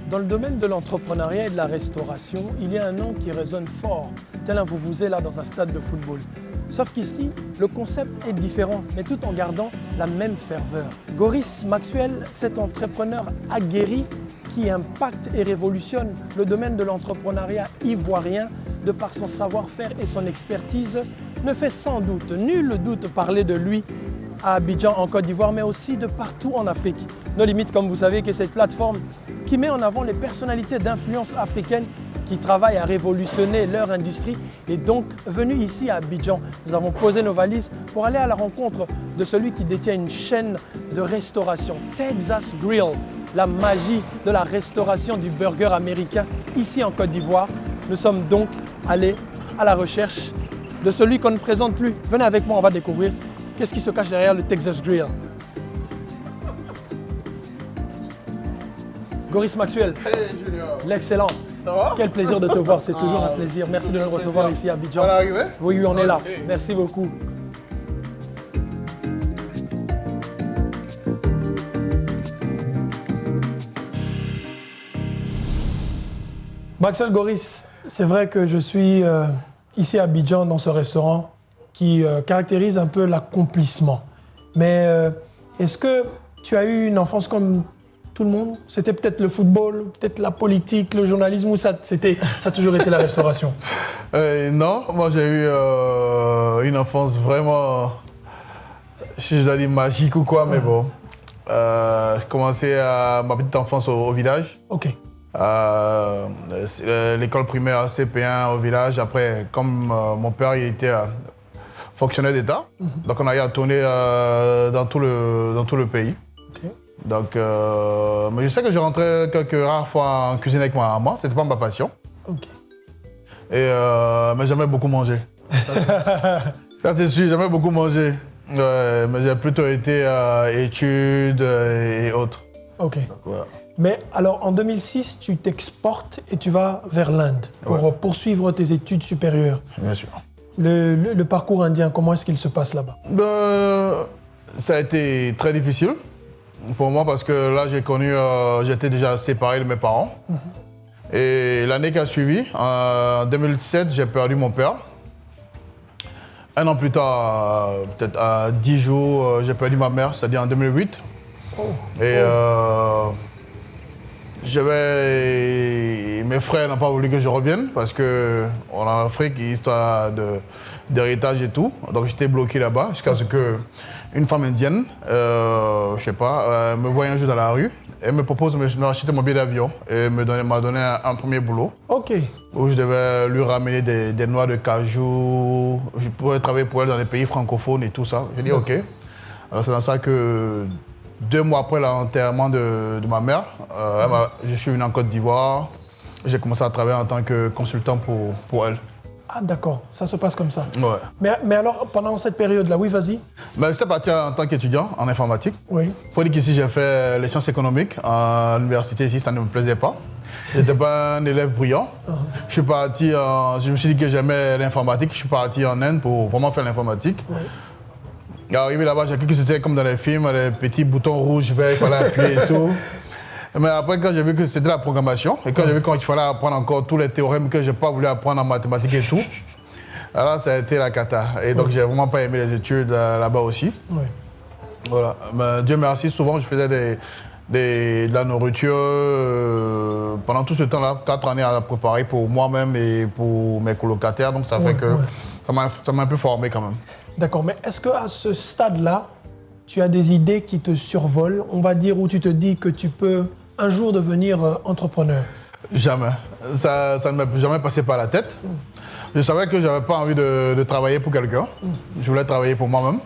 Dans le domaine de l'entrepreneuriat et de la restauration, il y a un nom qui résonne fort, tel un vuvuzela dans un stade de football. Sauf qu'ici, le concept est différent, mais tout en gardant la même ferveur. Goris Maxwell, cet entrepreneur aguerri qui impacte et révolutionne le domaine de l'entrepreneuriat ivoirien de par son savoir-faire et son expertise, ne fait sans doute, nul doute parler de lui à Abidjan en Côte d'Ivoire, mais aussi de partout en Afrique. Nos limites, comme vous savez, que cette plateforme qui met en avant les personnalités d'influence africaines qui travaillent à révolutionner leur industrie est donc venue ici à Abidjan. Nous avons posé nos valises pour aller à la rencontre de celui qui détient une chaîne de restauration, Texas Grill, la magie de la restauration du burger américain ici en Côte d'Ivoire. Nous sommes donc allés à la recherche de celui qu'on ne présente plus. Venez avec moi, on va découvrir qu'est-ce qui se cache derrière le Texas Grill. Goris Maxwell, Hey Junior, l'excellent. ça va? Quel plaisir de te voir, c'est toujours un plaisir. Merci de nous recevoir ici à Abidjan. On est arrivé? Oui, on est là. Ok. Merci beaucoup. Maxwell Goris, c'est vrai que je suis ici à Abidjan dans ce restaurant qui caractérise un peu l'accomplissement. Mais est-ce que tu as eu une enfance comme tout le monde? C'était peut-être le football, peut-être la politique, le journalisme, ou ça a toujours été la restauration? Non, moi j'ai eu une enfance vraiment, si je dois dire magique ou quoi, mais bon. J'ai commencé ma petite enfance au village. Ok. L'école primaire CP1 au village. Après, comme mon père il était fonctionnaire d'État, donc on a eu à tourner dans tout le pays. Ok. Donc, mais je sais que je rentrais quelques rares fois en cuisine avec ma maman, c'était pas ma passion. Ok. Mais j'aimais beaucoup manger. Ça c'est sûr, j'aimais beaucoup manger. Mais j'ai plutôt été études et autres. Ok. Donc, voilà. Mais alors, en 2006, tu t'exportes et tu vas vers l'Inde pour poursuivre tes études supérieures. Bien sûr. Le parcours indien, comment est-ce qu'il se passe là-bas? Ça a été très difficile pour moi parce que là, j'étais déjà séparé de mes parents. Et l'année qui a suivi, en 2007, j'ai perdu mon père. Un an plus tard, peut-être à 10 jours, j'ai perdu ma mère, c'est-à-dire en 2008. Et mes frères n'ont pas voulu que je revienne parce qu'on a en Afrique, histoire d'héritage et tout. Donc j'étais bloqué là-bas jusqu'à ce qu'une femme indienne, je sais pas, me voie un jour dans la rue. Elle me propose de me racheter mon billet d'avion et m'a donné un premier boulot. Ok. Où je devais lui ramener des noix de cajou. Je pourrais travailler pour elle dans les pays francophones et tout ça. J'ai dit ok. Alors c'est dans ça que 2 mois après l'enterrement de ma mère, je suis venu en Côte d'Ivoire. J'ai commencé à travailler en tant que consultant pour elle. Ah d'accord, ça se passe comme ça. Ouais. Mais alors, pendant cette période-là, oui, vas-y. J'étais parti en tant qu'étudiant en informatique. Oui. Il faut dire qu'ici, j'ai fait les sciences économiques à l'université. Ici, ça ne me plaisait pas. Je n'étais pas un élève brillant. Je suis parti, je me suis dit que j'aimais l'informatique. Je suis parti en Inde pour vraiment faire l'informatique. Oui. Arrivé là-bas, j'ai cru que c'était comme dans les films, les petits boutons rouges, verts, il fallait appuyer et tout. Mais après, quand j'ai vu que c'était la programmation, et quand j'ai vu qu'il fallait apprendre encore tous les théorèmes que je n'ai pas voulu apprendre en mathématiques et tout, alors ça a été la cata. Et donc, j'ai vraiment pas aimé les études là-bas aussi. Oui. Voilà. Mais Dieu merci, souvent, je faisais de la nourriture pendant tout ce temps-là, 4 années à préparer pour moi-même et pour mes colocataires. Donc, ça fait que ça m'a un peu formé quand même. D'accord, mais est-ce qu'à ce stade-là, tu as des idées qui te survolent, on va dire, où tu te dis que tu peux un jour devenir entrepreneur? Jamais. Ça ne m'est jamais passé par la tête. Je savais que je n'avais pas envie de travailler pour quelqu'un. Je voulais travailler pour moi-même.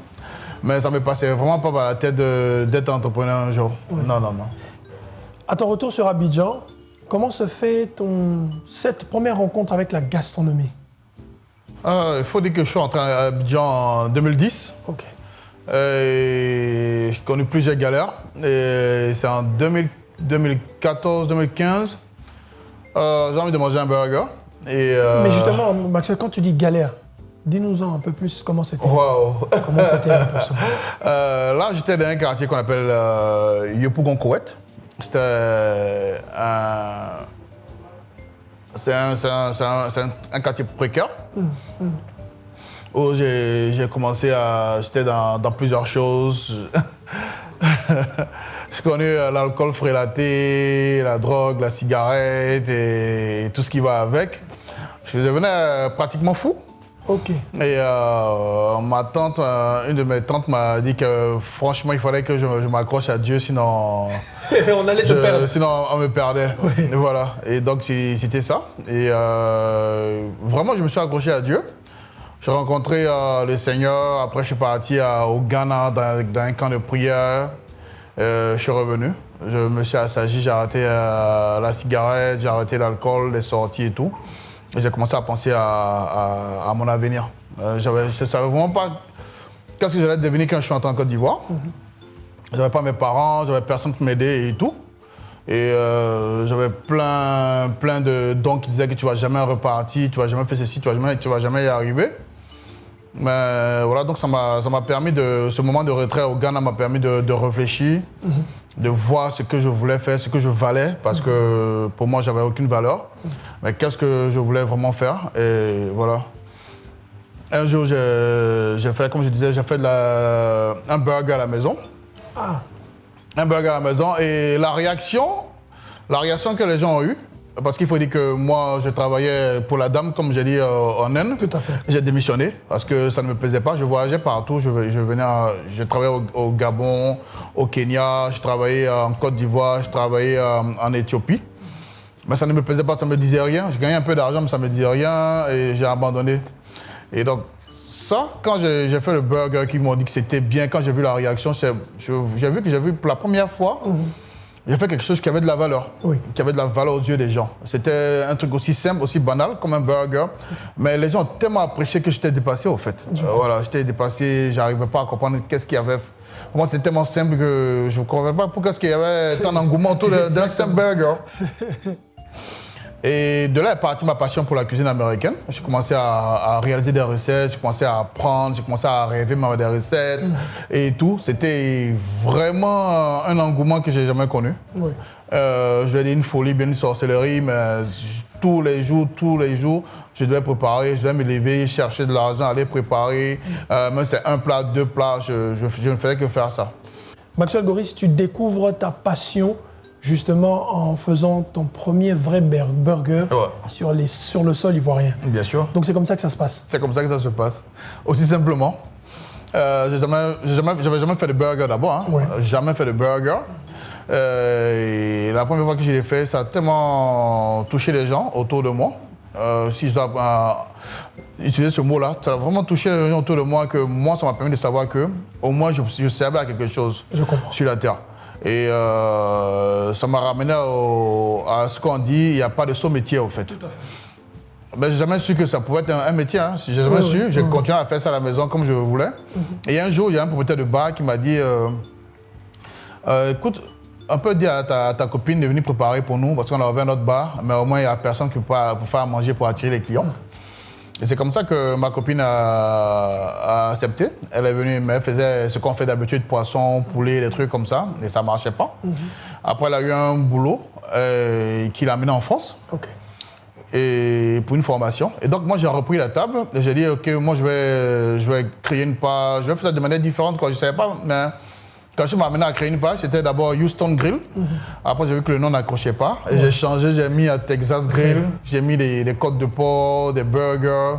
Mais ça ne me passait vraiment pas par la tête d'être entrepreneur un jour. Non. À ton retour sur Abidjan, comment se fait cette première rencontre avec la gastronomie? Il faut dire que je suis entré à Abidjan en 2010. Ok. J'ai connu plusieurs galères. Et c'est en 2014-2015, j'ai envie de manger un burger. Mais justement, Maxwell, quand tu dis galère, dis-nous-en un peu plus comment c'était. Wow. Comment c'était pour ça? Là, j'étais dans un quartier qu'on appelle Yopougon-Kouet. C'était un quartier précaire où j'ai commencé à... J'étais dans plusieurs choses. J'ai connu l'alcool frélaté, la drogue, la cigarette et tout ce qui va avec. Je devenais pratiquement fou. Ok. Et ma tante, une de mes tantes m'a dit que franchement, il fallait que je m'accroche à Dieu, sinon... On allait te perdre. Sinon, on me perdait. Oui. Et voilà. Et donc, c'était ça. Et vraiment, je me suis accroché à Dieu. J'ai rencontré le Seigneur. Après, je suis parti au Ghana dans un camp de prière. Je suis revenu. Je me suis assagi, j'ai arrêté la cigarette, j'ai arrêté l'alcool, les sorties et tout. Et j'ai commencé à penser à mon avenir. Je ne savais vraiment pas qu'est-ce que j'allais devenir quand je suis entré en Côte d'Ivoire. Je n'avais pas mes parents, j'avais personne pour m'aider et tout. Et j'avais plein de dons qui disaient que tu ne vas jamais repartir, tu ne vas jamais faire ceci, tu ne vas jamais y arriver. Mais voilà, donc ça m'a permis ce moment de retrait au Ghana m'a permis de réfléchir, de voir ce que je voulais faire, ce que je valais, parce que pour moi, j'avais aucune valeur. Mais qu'est-ce que je voulais vraiment faire? Et voilà. Un jour, j'ai fait, comme je disais, j'ai fait un burger à la maison. Ah. Un burger à la maison. Et la réaction que les gens ont eue, parce qu'il faut dire que moi, je travaillais pour la dame, comme j'ai dit, en Inde. Tout à fait. J'ai démissionné parce que ça ne me plaisait pas. Je voyageais partout. Je travaillais au Gabon, au Kenya, je travaillais en Côte d'Ivoire, je travaillais en Éthiopie. Mais ça ne me plaisait pas, ça ne me disait rien. Je gagnais un peu d'argent, mais ça ne me disait rien et j'ai abandonné. Et donc, ça, quand j'ai fait le burger, qui m'ont dit que c'était bien, quand j'ai vu la réaction, j'ai vu pour la première fois, j'ai fait quelque chose qui avait de la valeur, qui avait de la valeur aux yeux des gens. C'était un truc aussi simple, aussi banal, comme un burger, mais les gens ont tellement apprécié que j'étais dépassé, au fait. Voilà, j'étais dépassé, j'arrivais pas à comprendre qu'est-ce qu'il y avait. Pour moi, c'est tellement simple que je ne comprenais pas pourquoi il y avait tant d'engouement autour d'un simple burger. Et de là est partie ma passion pour la cuisine américaine. J'ai commencé à réaliser des recettes, j'ai commencé à apprendre, j'ai commencé à rêver des recettes et tout. C'était vraiment un engouement que j'ai jamais connu. Oui. Je vais dire une folie, bien une sorcellerie, mais tous les jours, je devais préparer, je devais me lever, chercher de l'argent, aller préparer. Même c'est un plat, deux plats, je ne faisais que faire ça. Maxwell Goris, tu découvres ta passion justement en faisant ton premier vrai burger sur le sol ivoirien. Bien sûr. Donc c'est comme ça que ça se passe. C'est comme ça que ça se passe. Aussi simplement. J'avais jamais fait de burger d'abord. Hein. Ouais. Jamais fait de burger. Et la première fois que je l'ai fait, ça a tellement touché les gens autour de moi. Si je dois utiliser ce mot-là, ça a vraiment touché les gens autour de moi que moi, ça m'a permis de savoir que au moins je servais à quelque chose sur la terre. Et ça m'a ramené à ce qu'on dit, il n'y a pas de saut métier au fait. Tout à fait. Mais j'ai jamais su que ça pouvait être un métier. Hein. Si j'ai jamais su, j'ai continué à faire ça à la maison comme je voulais. Et un jour, il y a un propriétaire de bar qui m'a dit écoute, on peut dire à ta copine de venir préparer pour nous parce qu'on a ouvert notre bar, mais au moins il n'y a personne qui peut faire à manger pour attirer les clients. Et c'est comme ça que ma copine a accepté. Elle est venue, mais elle faisait ce qu'on fait d'habitude, poisson, poulet, des trucs comme ça, et ça ne marchait pas. Après, elle a eu un boulot qui l'a amené en France. Et pour une formation. Et donc, moi, j'ai repris la table et j'ai dit, OK, moi, je vais créer une page, je vais faire ça de manière différente, quoi. Je ne savais pas, mais quand je m'ai amené à créer une page, c'était d'abord Houston Grill. Après, j'ai vu que le nom n'accrochait pas. Et j'ai changé, j'ai mis Texas Grill. J'ai mis des côtes de porc, des burgers.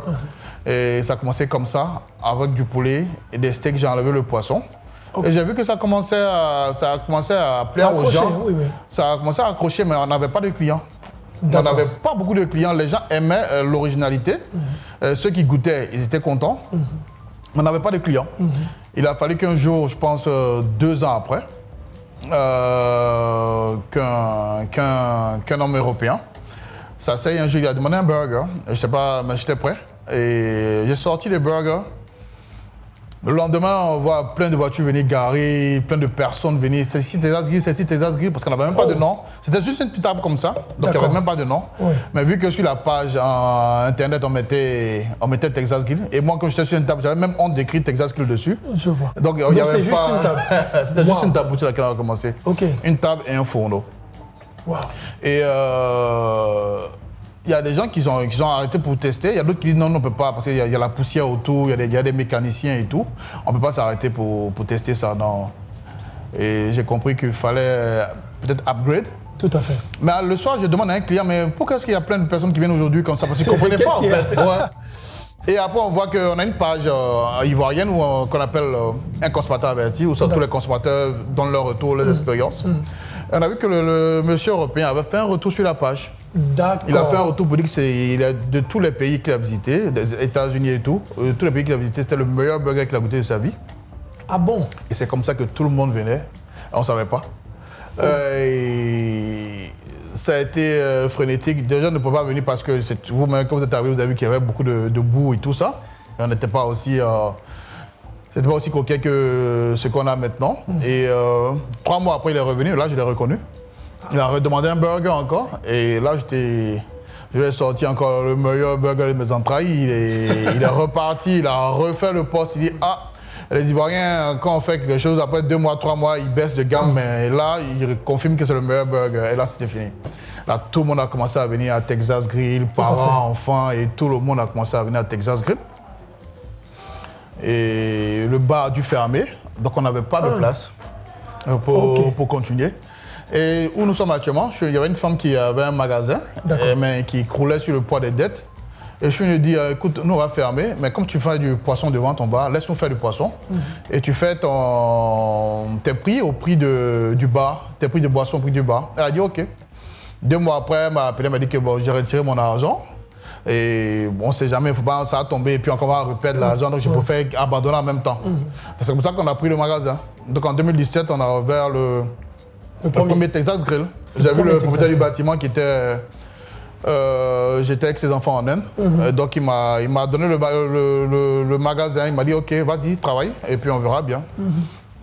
Et ça a commencé comme ça, avec du poulet et des steaks. J'ai enlevé le poisson. Et j'ai vu que ça a commencé à plaire aux gens. Ça a commencé à accrocher, mais on n'avait pas de clients. On n'avait pas beaucoup de clients. Les gens aimaient l'originalité. Ceux qui goûtaient, ils étaient contents. On n'avait pas de clients. Il a fallu qu'un jour, je pense 2 ans après, qu'un homme européen s'asseye un jour, il a demandé un burger. Je ne sais pas, mais j'étais prêt. Et j'ai sorti les burgers. Le lendemain, on voit plein de voitures venir garer, plein de personnes venir. C'est ici Texas Grill, c'est ici Texas Grill, parce qu'on n'avait même pas de nom. C'était juste une petite table comme ça, donc il n'y avait même pas de nom. Oui. Mais vu que sur la page internet, on mettait Texas Grill, et moi, quand j'étais sur une table, j'avais même honte d'écrire Texas Grill dessus. Je vois. Donc il n'y avait juste une table. C'était juste une table sur laquelle on a commencé. Okay. Une table et un fourneau. Wow. Et il y a des gens qui ont arrêté pour tester. Il y a d'autres qui disent non, on ne peut pas, parce qu'il y a la poussière autour, il y a des mécaniciens et tout. On ne peut pas s'arrêter pour tester ça. Non. Et j'ai compris qu'il fallait peut-être upgrade. Tout à fait. Mais le soir, je demande à un client, mais pourquoi est-ce qu'il y a plein de personnes qui viennent aujourd'hui comme ça? Parce qu'ils ne comprenaient pas en fait. Ouais. Et après, on voit qu'on a une page ivoirienne qu'on appelle un consommateur averti, où tous les consommateurs donnent leur retour, leurs expériences. Et on a vu que le monsieur européen avait fait un retour sur la page. D'accord. Il a fait un retour pour dire que de tous les pays qu'il a visités, des États-Unis et tout, tous les pays qu'il a visités, c'était le meilleur burger qu'il a goûté de sa vie. Ah bon? Et c'est comme ça que tout le monde venait. On ne savait pas. Et ça a été frénétique. Des gens ne pouvaient pas venir parce que vous-même, quand vous êtes arrivé, vous avez vu qu'il y avait beaucoup de boue et tout ça. Et on n'était pas aussi... c'était pas aussi coquet que ce qu'on a maintenant. Et 3 mois après, il est revenu. Là, je l'ai reconnu. Il a redemandé un burger encore. Et là, je lui ai sorti encore le meilleur burger de mes entrailles. Il est reparti, il a refait le poste. Il dit, ah, les Ivoiriens, quand on fait quelque chose, après 2 mois, 3 mois, ils baissent de gamme. Mais là, il confirme que c'est le meilleur burger. Et là, c'était fini. Là, tout le monde a commencé à venir à Texas Grill, parents, enfants, et tout le monde a commencé à venir à Texas Grill. Et le bar a dû fermer, donc on n'avait pas de place pour continuer. Et où nous sommes actuellement, il y avait une femme qui avait un magasin, mais qui croulait sur le poids des dettes. Et je lui ai dit, écoute, nous on va fermer, mais comme tu fais du poisson devant ton bar, laisse-nous faire du poisson. Et tu fais tes prix au prix du bar, tes prix de boisson au prix du bar. Elle a dit ok. 2 mois après, elle m'a appelé, elle m'a dit que bon, j'ai retiré mon argent. Et bon, on ne sait jamais, faut pas, ça va tomber et puis encore on va reperdre l'argent, donc je préfère abandonner en même temps. C'est comme ça qu'on a pris le magasin. Donc en 2017, on a ouvert le premier Texas Grill. J'ai vu le propriétaire du bâtiment qui était... j'étais avec ses enfants en Inde. Donc il m'a donné le magasin, il m'a dit ok, vas-y, travaille et puis on verra bien.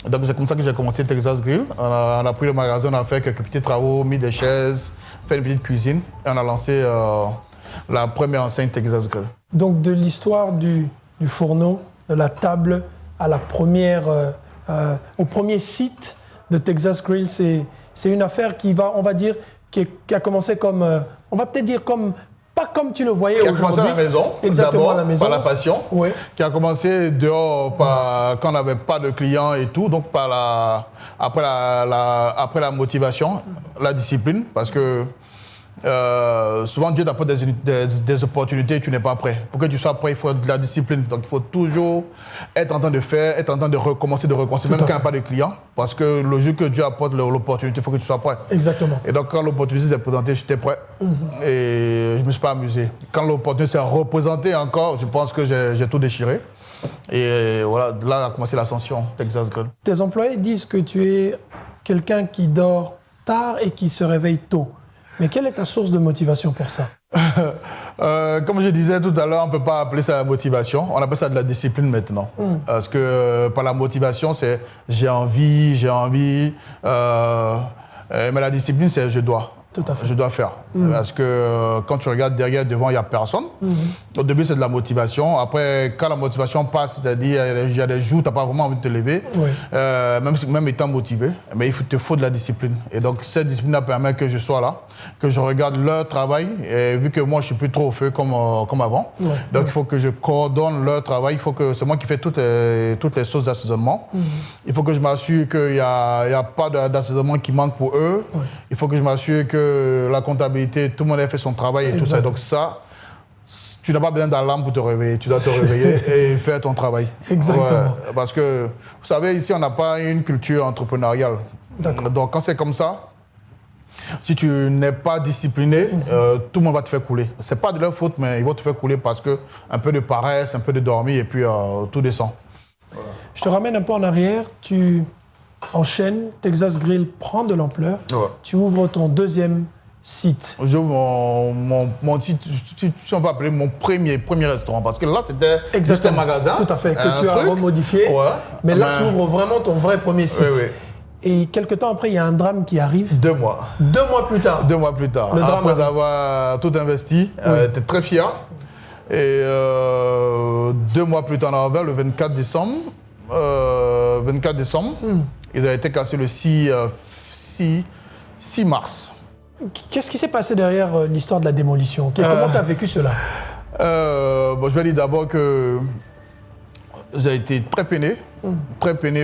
Donc c'est comme ça que j'ai commencé Texas Grill. On a pris le magasin, on a fait quelques petits travaux, mis des chaises, fait une petite cuisine et on a lancé la première enseigne Texas Grill. Donc de l'histoire du fourneau, de la table à la première, au premier site de Texas Grill, c'est une affaire qui a commencé comme, on va peut-être dire comme, pas comme tu le voyais aujourd'hui. Qui a commencé à la maison, exactement à la maison, par la passion, qui a commencé dehors quand on n'avait pas de clients et tout, donc après la motivation, la discipline, parce que souvent Dieu t'apporte des opportunités et tu n'es pas prêt. Pour que tu sois prêt, il faut de la discipline. Donc il faut toujours être en train de faire, être en train de recommencer, même quand il n'y a pas de clients. Parce que le jour que Dieu apporte l'opportunité, il faut que tu sois prêt. Exactement. Et donc quand l'opportunité s'est présentée, j'étais prêt. Et je ne me suis pas amusé. Quand l'opportunité s'est représentée encore, je pense que j'ai tout déchiré. Et voilà, là a commencé l'ascension Texas Grill. Tes employés disent que tu es quelqu'un qui dort tard et qui se réveille tôt. Mais quelle est ta source de motivation pour ça? Comme je disais tout à l'heure, on ne peut pas appeler ça la motivation. On appelle ça de la discipline maintenant. Parce que par la motivation, c'est j'ai envie. Mais la discipline, c'est je dois. Tout à fait. Je dois faire. Parce que quand tu regardes derrière, devant, il n'y a personne. Au début, c'est de la motivation. Après, quand la motivation passe, c'est-à-dire il y a des jours où tu n'as pas vraiment envie de te lever, même étant motivé, mais il te faut de la discipline. Et donc, cette discipline permet que je sois là, que je regarde leur travail. Et vu que moi, je ne suis plus trop au feu comme avant, donc il faut que je coordonne leur travail. Il faut que c'est moi qui fais toutes les choses d'assaisonnement. Il faut que je m'assure qu'il n'y a pas d'assaisonnement qui manque pour eux. Il faut que je m'assure que la comptabilité, tout le monde a fait son travail et tout ça. Donc ça, tu n'as pas besoin d'alarme pour te réveiller. Tu dois te réveiller et faire ton travail. Exactement. Parce que, vous savez, ici, on n'a pas une culture entrepreneuriale. Donc quand c'est comme ça, si tu n'es pas discipliné, tout le monde va te faire couler. Ce n'est pas de leur faute, mais ils vont te faire couler parce que un peu de paresse, un peu de dormir et puis tout descend. Voilà. Je te ramène un peu en arrière. Tu enchaînes, Texas Grill prend de l'ampleur. Tu ouvres ton deuxième site. Si on peut appeler mon premier restaurant, parce que là, c'était juste un magasin. Tout à fait, que tu as remodifié. Ouais. Mais là, tu ouvres vraiment ton vrai premier site. Oui, oui. Et quelques temps après, il y a un drame qui arrive. 2 mois. 2 mois plus tard. 2 mois plus tard. Le drame après avoir tout investi, j'étais très fier. Et 2 mois plus tard, vers le 24 décembre, ils ont été cassés le 6 mars. Qu'est-ce qui s'est passé derrière l'histoire de la démolition? Comment tu as vécu cela? Je vais dire d'abord que j'ai été très peiné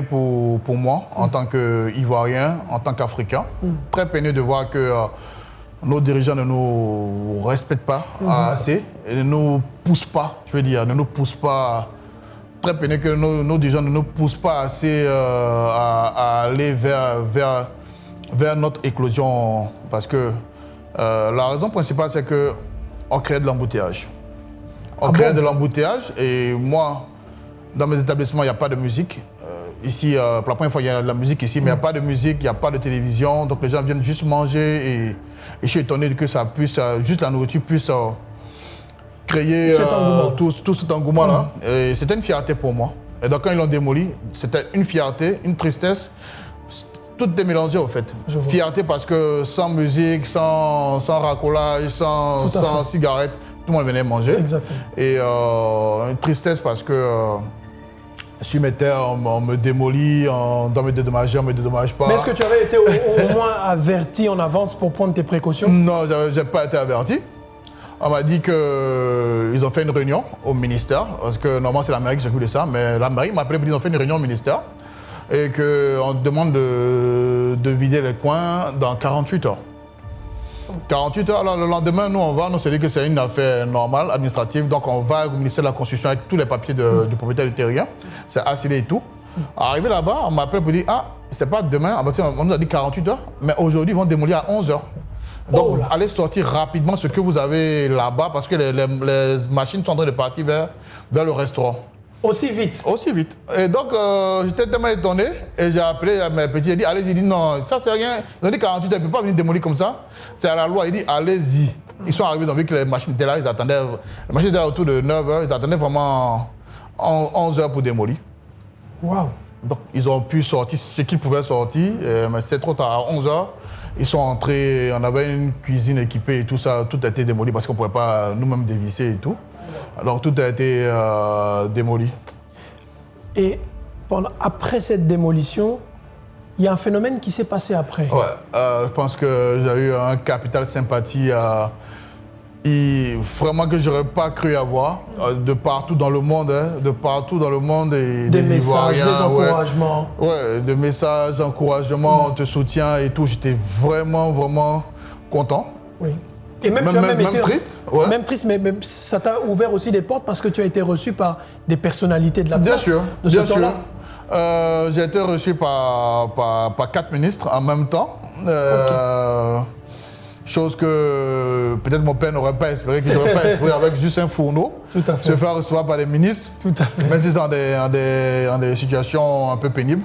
pour moi en tant qu'Ivoirien, en tant qu'Africain. Très peiné de voir que nos dirigeants ne nous respectent pas assez et ne nous poussent pas, Très peiné que nos dirigeants ne nous poussent pas assez à aller vers notre éclosion. Parce que la raison principale, c'est qu'on crée de l'embouteillage. De l'embouteillage et moi, dans mes établissements, il n'y a pas de musique. Ici, pour la première fois, il y a de la musique ici, mais il n'y a pas de musique, il n'y a pas de télévision. Donc les gens viennent juste manger et je suis étonné que ça puisse, juste la nourriture puisse créer tout cet engouement-là. Et c'était une fierté pour moi. Et donc quand ils l'ont démoli, c'était une fierté, une tristesse. Tout est mélangé en fait. Fierté parce que sans musique, sans racolage, sans cigarette, tout le monde venait manger. Exactement. Et une tristesse parce que sur mes terres, on me démolit, on doit me dédommager, on ne me dédommage pas. Mais est-ce que tu avais été au moins averti en avance pour prendre tes précautions? Non, je n'ai pas été averti. On m'a dit qu'ils ont fait une réunion au ministère, parce que normalement c'est la mairie qui s'occupe de ça, mais la mairie m'a appelé pour dire qu'ils ont fait une réunion au ministère et qu'on demande de vider les coins dans 48 heures. 48 heures, alors le lendemain, nous on se dit que c'est une affaire normale, administrative, donc on va au ministère de la Construction avec tous les papiers du propriétaire du terrien, c'est assigné et tout. Arrivé là-bas, on m'appelle pour dire, c'est pas demain, on nous a dit 48 heures, mais aujourd'hui ils vont démolir à 11 heures. Donc allez sortir rapidement ce que vous avez là-bas parce que les machines sont en train de partir vers le restaurant. Aussi vite? Aussi vite. Et donc, j'étais tellement étonné et j'ai appelé à mes petits, j'ai dit, allez-y, il dit non, ça c'est rien. Ils ont dit 48 heures, ils ne peuvent pas venir démolir comme ça. C'est à la loi, il dit, allez-y. Ils sont arrivés, ils ont vu que les machines étaient là, ils attendaient, les machines étaient là autour de 9 heures, ils attendaient vraiment 11 heures pour démolir. Waouh. Donc, ils ont pu sortir ce qu'ils pouvaient sortir, mais c'est trop tard, à 11 heures. Ils sont entrés, on avait une cuisine équipée et tout ça, tout a été démoli parce qu'on ne pouvait pas nous-mêmes dévisser et tout. Alors tout a été démoli. Et après cette démolition, il y a un phénomène qui s'est passé après. Ouais, je pense que j'ai eu un capital sympathie vraiment que je n'aurais pas cru avoir de partout dans le monde, et des messages, des encouragements. Ouais, des messages, encouragements, on te soutient et tout. J'étais vraiment, vraiment content. Oui. Et même, tu as même été triste. Ouais. Même triste, mais ça t'a ouvert aussi des portes parce que tu as été reçu par des personnalités de la place. Bien sûr. J'ai été reçu par 4 ministres en même temps. Chose que peut-être mon père n'aurait pas espéré, qu'ils n'auraient pas espéré avec juste un fourneau. Tout à fait. Se faire recevoir par des ministres. Tout à fait. Même si c'est dans des situations un peu pénibles.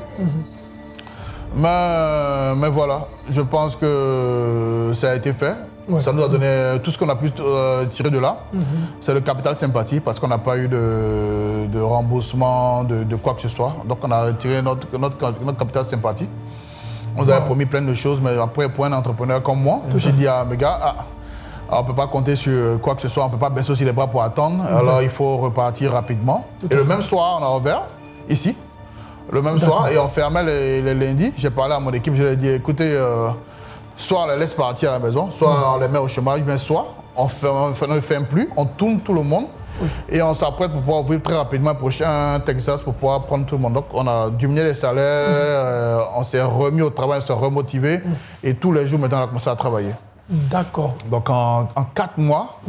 Mais voilà, je pense que ça a été fait. Ouais. Ça nous a donné tout ce qu'on a pu tirer de là. C'est le capital sympathie parce qu'on n'a pas eu de remboursement de quoi que ce soit. Donc on a retiré notre capital sympathie. On nous avait promis plein de choses, mais après pour un entrepreneur comme moi, je me suis dit à mes gars, on ne peut pas compter sur quoi que ce soit, on ne peut pas baisser aussi les bras pour attendre. Alors il faut repartir rapidement. Et le même soir, on a ouvert ici. Le même soir, et on fermait les lundis. J'ai parlé à mon équipe, je leur ai dit, écoutez, soit on les laisse partir à la maison, soit on les met au chômage, mais soit on ne ferme plus, on tourne tout le monde et on s'apprête pour pouvoir ouvrir très rapidement un prochain Texas pour pouvoir prendre tout le monde. Donc on a diminué les salaires, on s'est remis au travail, on s'est remotivé et tous les jours maintenant on a commencé à travailler. D'accord. Donc en 4 mois,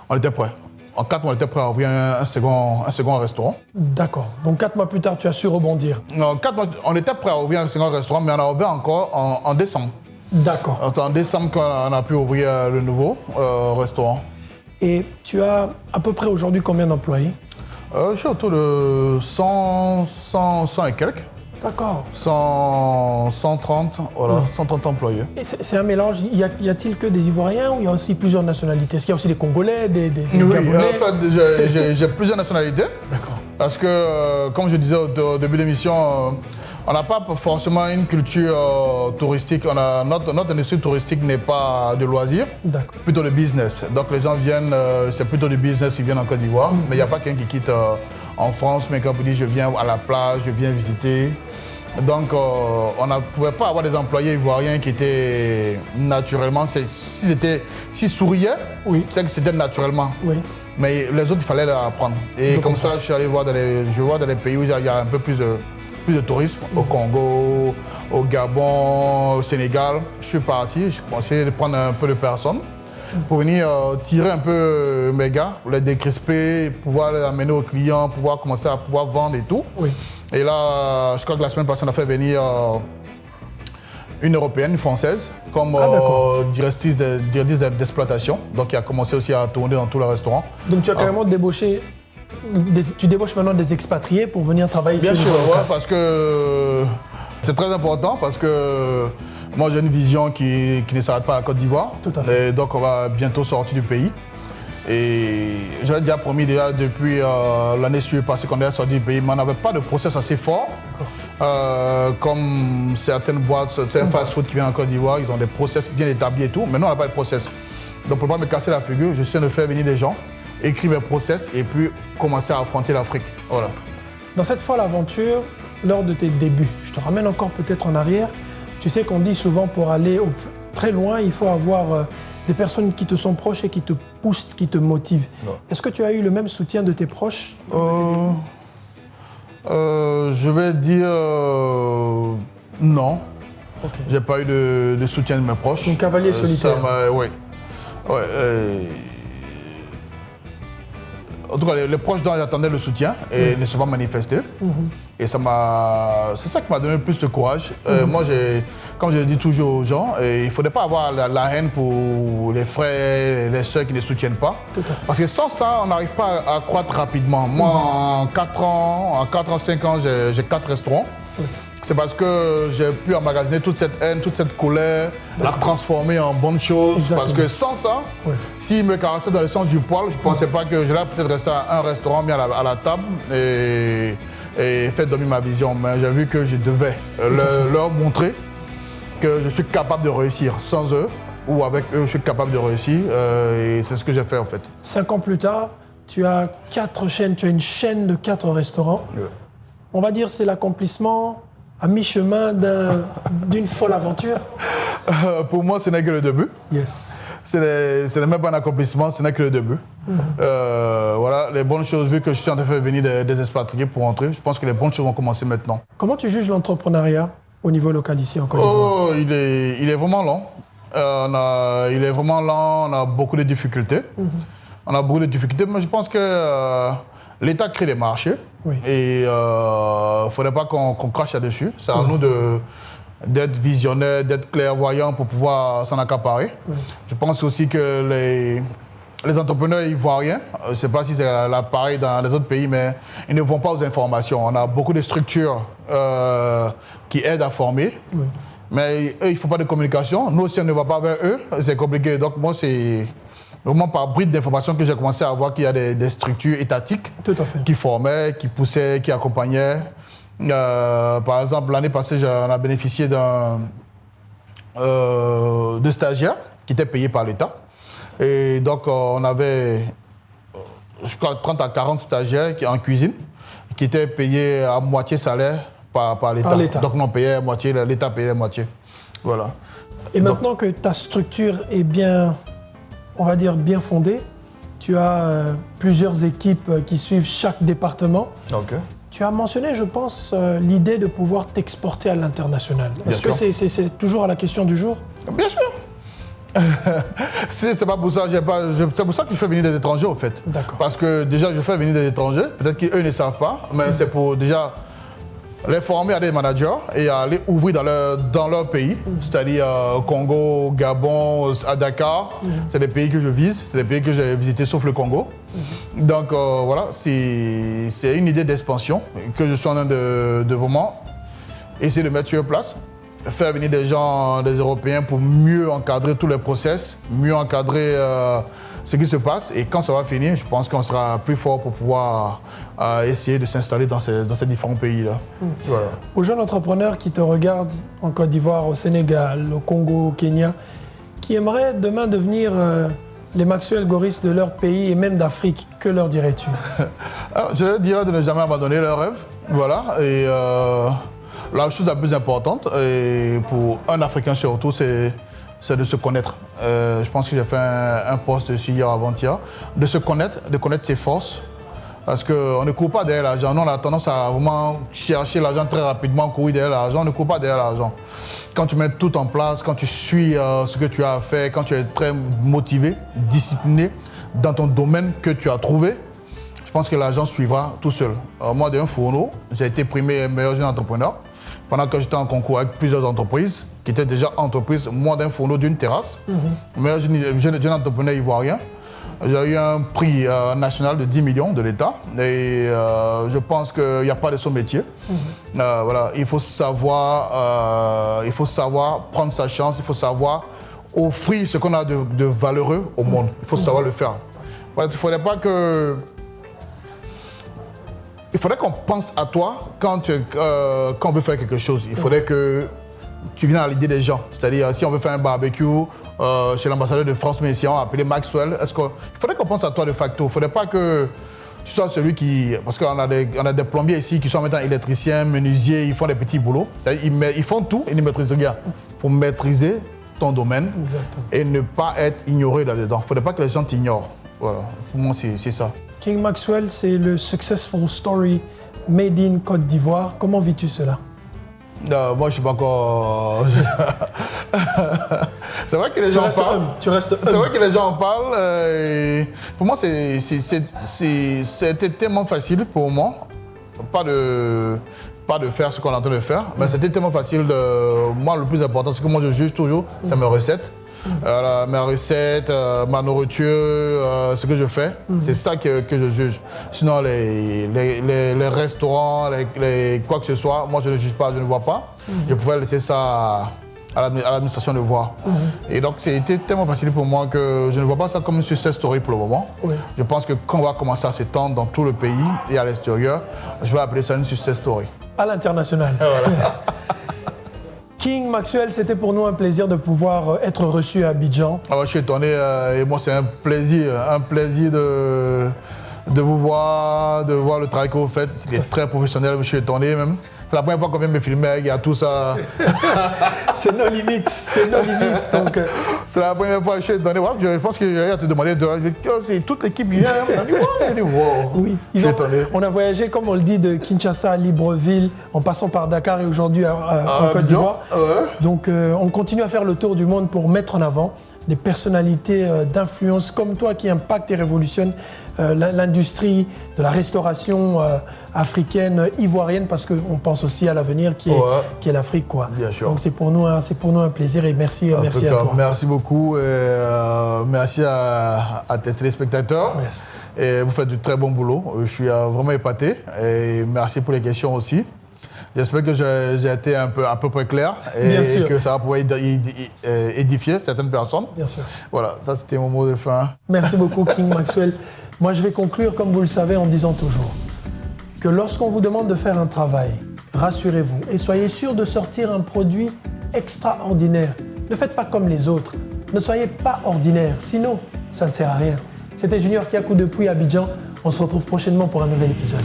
on était prêts. En 4 mois, on était prêt à ouvrir un second restaurant. D'accord. Donc 4 mois plus tard, tu as su rebondir. Non, 4 mois, on était prêt à ouvrir un second restaurant, mais on a ouvert encore en décembre. D'accord. En décembre, qu'on a pu ouvrir le nouveau restaurant. Et tu as à peu près aujourd'hui combien d'employés? Je suis autour de 100 et quelques. D'accord. 130, voilà, 130 employés. Et c'est un mélange. Y a-t-il que des Ivoiriens ou il y a aussi plusieurs nationalités? Est-ce qu'il y a aussi des Congolais, des Oui, Gabonais? en fait, j'ai plusieurs nationalités. D'accord. Parce que, comme je disais au début de l'émission, on n'a pas forcément une culture touristique. Notre industrie touristique n'est pas de loisirs, plutôt de business. Donc les gens viennent, c'est plutôt du business, ils viennent en Côte d'Ivoire. Mais il n'y a pas quelqu'un qui quitte en France, mais quand on dit je viens à la plage, je viens visiter. Donc on ne pouvait pas avoir des employés ivoiriens qui étaient naturellement, s'ils souriaient, c'est que c'était naturellement. Oui. Mais les autres, il fallait leur apprendre. Et comme ça, je suis allé voir dans les pays où il y a un peu plus de tourisme, au Congo, au Gabon, au Sénégal. Je suis parti, je pensais de prendre un peu de personnes pour venir tirer un peu mes gars, les décrisper, pouvoir les amener aux clients, pouvoir commencer à pouvoir vendre et tout. Oui. Et là, je crois que la semaine passée, on a fait venir une européenne, une française, comme directrice d'exploitation. Donc, qui a commencé aussi à tourner dans tous les restaurants. Donc, tu as carrément débauché. Tu débauches maintenant des expatriés pour venir travailler ici? Bien sûr, ouais, parce que c'est très important, parce que moi j'ai une vision qui ne s'arrête pas à la Côte d'Ivoire. Tout à fait. Et donc on va bientôt sortir du pays. Et j'avais déjà promis depuis l'année passée qu'on est sorti du pays, mais on n'avait pas de process assez fort. Comme certaines boîtes, certains fast-food qui viennent en Côte d'Ivoire, ils ont des process bien établis et tout. Mais nous, on n'a pas de process. Donc pour ne pas me casser la figure, je suis en train de faire venir des gens, écrire mes process et puis commencer à affronter l'Afrique. Voilà. Dans cette folle aventure, lors de tes débuts, je te ramène encore peut-être en arrière. Tu sais qu'on dit souvent pour aller très loin, il faut avoir des personnes qui te sont proches et qui te poussent, qui te motivent. Est-ce que tu as eu le même soutien de tes proches? Je vais dire non. Okay. J'ai pas eu de soutien de mes proches. Un cavalier solitaire. Oui. En tout cas, les proches dont j'attendais le soutien et ne se sont pas manifestés. Et c'est ça qui m'a donné le plus de courage. Moi, comme je le dis toujours aux gens, il ne faudrait pas avoir la haine pour les frères et les sœurs qui ne soutiennent pas. Parce que sans ça, on n'arrive pas à croître rapidement. Moi, en 4 ans, 5 ans, j'ai 4 restaurants. C'est parce que j'ai pu emmagasiner toute cette haine, toute cette colère, la transformer en bonne chose. Exactement. Parce que sans ça, s'ils me caressaient dans le sens du poil, je ne pensais pas que j'allais peut-être rester à un restaurant bien à la table et faire dormir ma vision. Mais j'ai vu que je devais leur montrer que je suis capable de réussir. Sans eux ou avec eux, je suis capable de réussir. Et c'est ce que j'ai fait en fait. 5 ans plus tard, tu as 4 chaînes, tu as une chaîne de 4 restaurants. On va dire c'est l'accomplissement à mi-chemin d'une folle aventure? Pour moi, ce n'est que le début. Yes. Ce n'est même pas un accomplissement, ce n'est que le début. Voilà, les bonnes choses, vu que je suis en train de faire venir des expatriés pour entrer, je pense que les bonnes choses vont commencer maintenant. Comment tu juges l'entrepreneuriat au niveau local ici en Côte d'Ivoire? Il est vraiment lent. Il est vraiment lent, on a beaucoup de difficultés. On a beaucoup de difficultés, mais je pense que l'État crée des marchés. Et il ne faudrait pas qu'on crache là-dessus. C'est à nous d'être visionnaires, d'être clairvoyants pour pouvoir s'en accaparer. Je pense aussi que les entrepreneurs ivoiriens, je ne sais pas si c'est pareil dans les autres pays, mais ils ne vont pas aux informations. On a beaucoup de structures qui aident à former. Mais eux, il ne faut pas de communication. Nous aussi, on ne va pas vers eux. C'est compliqué. Donc moi, c'est vraiment par bride d'informations que j'ai commencé à voir qu'il y a des structures étatiques qui formaient, qui poussaient, qui accompagnaient. Par exemple, l'année passée, on a bénéficié de stagiaires qui étaient payés par l'État. Et donc, on avait, je crois, 30 à 40 stagiaires en cuisine qui étaient payés à moitié salaire par l'État. Donc, on payait à moitié, l'État payait la moitié. Voilà. Et maintenant que ta structure est bien, on va dire, bien fondée, tu as plusieurs équipes qui suivent chaque département. Tu as mentionné, je pense, l'idée de pouvoir t'exporter à l'international. Est-ce que c'est toujours à la question du jour? Bien sûr. C'est pas pour ça, c'est pour ça que je fais venir des étrangers, en fait. Parce que déjà, je fais venir des étrangers, peut-être qu'eux ne savent pas, mais c'est pour déjà les former à des managers et à aller ouvrir dans leur pays, c'est-à-dire Congo, Gabon, à Dakar. C'est des pays que je vise, c'est des pays que j'ai visités sauf le Congo. Donc voilà, c'est une idée d'expansion que je suis en train de vraiment essayer de mettre sur place, faire venir des gens, des Européens pour mieux encadrer tous les process, mieux encadrer ce qui se passe. Et quand ça va finir, je pense qu'on sera plus fort pour pouvoir essayer de s'installer dans ces différents pays-là. Voilà. Aux jeunes entrepreneurs qui te regardent en Côte d'Ivoire, au Sénégal, au Congo, au Kenya, qui aimeraient demain devenir les Maxwell Goris de leur pays et même d'Afrique, que leur dirais-tu? Je leur dirais de ne jamais abandonner leurs rêves. Voilà. Et la chose la plus importante, et pour un Africain surtout, c'est de se connaître. Je pense que j'ai fait un post dessus hier avant-hier. De se connaître, de connaître ses forces. Parce qu'on ne court pas derrière l'argent. Nous, on a tendance à vraiment chercher l'argent très rapidement, courir derrière l'argent. On ne court pas derrière l'argent. Quand tu mets tout en place, quand tu suis ce que tu as fait, quand tu es très motivé, discipliné dans ton domaine que tu as trouvé, je pense que l'argent suivra tout seul. Moi, d'un fourneau, j'ai été primé meilleur jeune entrepreneur pendant que j'étais en concours avec plusieurs entreprises qui étaient déjà entreprises, moi d'un fourneau, d'une terrasse. Meilleur jeune entrepreneur ivoirien. J'ai eu un prix national de 10 millions de l'État et je pense qu'il n'y a pas de son métier. Voilà, il faut savoir prendre sa chance, il faut savoir offrir ce qu'on a de valeureux au monde. Il faut savoir le faire. Il ne faudrait pas que... Il faudrait qu'on pense à toi quand on veut faire quelque chose. Il faudrait que tu viennes à l'idée des gens. C'est-à-dire, si on veut faire un barbecue chez l'ambassadeur de France Mission, appelé Maxwell, il faudrait qu'on pense à toi de facto. Il ne faudrait pas que tu sois celui qui... Parce qu'on a des plombiers ici qui sont maintenant électriciens, menuisiers, ils font des petits boulots. Ils font tout et ils ne maîtrisent rien. Il faut maîtriser ton domaine. Exactement. Et ne pas être ignoré là-dedans. Il ne faudrait pas que les gens t'ignorent. Voilà, pour moi, c'est ça. King Maxwell, c'est le successful story made in Côte d'Ivoire. Comment vis-tu cela? Moi, je ne suis pas encore... C'est vrai que les gens en parlent. Tu restes C'est vrai que les gens en parlent. Pour moi, c'était tellement facile pour moi. Pas de faire ce qu'on est en train de faire, mais c'était tellement facile. Moi, le plus important, c'est que moi, je juge toujours, c'est mes recettes. Mes recettes, ma nourriture, ce que je fais, c'est ça que je juge. Sinon, les restaurants, quoi que ce soit, moi je ne juge pas, je ne vois pas. Je pouvais laisser ça à l'administration de voir. Et donc, c'était tellement facile pour moi que je ne vois pas ça comme une success story pour le moment. Je pense que quand on va commencer à s'étendre dans tout le pays et à l'extérieur, je vais appeler ça une success story. À l'international. Voilà. King Maxwell, c'était pour nous un plaisir de pouvoir être reçu à Abidjan. Je suis étonné et moi c'est un plaisir de vous voir, de voir le travail que vous faites. C'était très professionnel, je suis étonné même. C'est la première fois qu'on vient me filmer, il y a tout ça. C'est nos limites, c'est nos limites. Donc, c'est la première fois que je suis étonné. Je pense que j'ai te demander, toute l'équipe vient. Oui, on a voyagé, comme on le dit, de Kinshasa à Libreville, en passant par Dakar et aujourd'hui en Côte d'Ivoire. Donc on continue à faire le tour du monde pour mettre en avant des personnalités d'influence comme toi qui impactent et révolutionnent l'industrie de la restauration africaine, ivoirienne, parce qu'on pense aussi à l'avenir qui est l'Afrique, quoi. Bien sûr. Donc c'est pour nous un plaisir et merci à toi. Merci beaucoup et merci à tes téléspectateurs. Merci. Et vous faites du très bon boulot. Je suis vraiment épaté et merci pour les questions aussi. J'espère que j'ai été à peu près clair et que ça va pouvoir édifier certaines personnes. Bien sûr. Voilà, ça c'était mon mot de fin. Merci beaucoup King Maxwell. Moi je vais conclure comme vous le savez en disant toujours que lorsqu'on vous demande de faire un travail, rassurez-vous et soyez sûr de sortir un produit extraordinaire. Ne faites pas comme les autres. Ne soyez pas ordinaire, sinon ça ne sert à rien. C'était Junior Kiakou depuis Abidjan. On se retrouve prochainement pour un nouvel épisode.